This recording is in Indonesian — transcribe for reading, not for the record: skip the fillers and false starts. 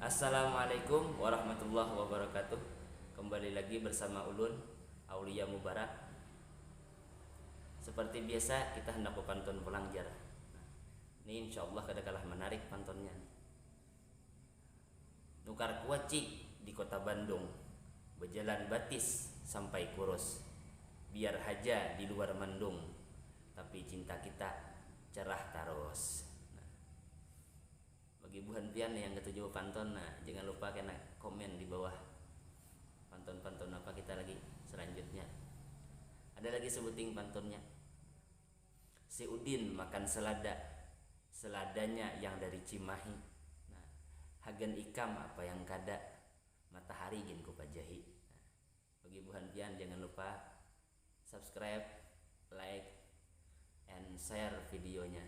Assalamualaikum warahmatullahi wabarakatuh. Kembali lagi bersama Ulun Aulia Mubarak. Seperti biasa kita hendak pantun pelangjar. Ini insya Allah kada kalah menarik pantunnya. Nukar kuacik di kota Bandung, berjalan batis sampai kurus. Biar haja di luar mendung, tapi cinta kita cerah terus. Bagi buhan pian yang ketujuh pantun, jangan lupa kena komen di bawah pantun-pantun apa kita lagi selanjutnya. Ada lagi sebuting pantunnya. Si Udin makan selada, seladanya yang dari Cimahi. Nah, hagen ikam apa yang kada, matahari gin ku pajahi. Bagi buhan pian jangan lupa subscribe, like, and share videonya.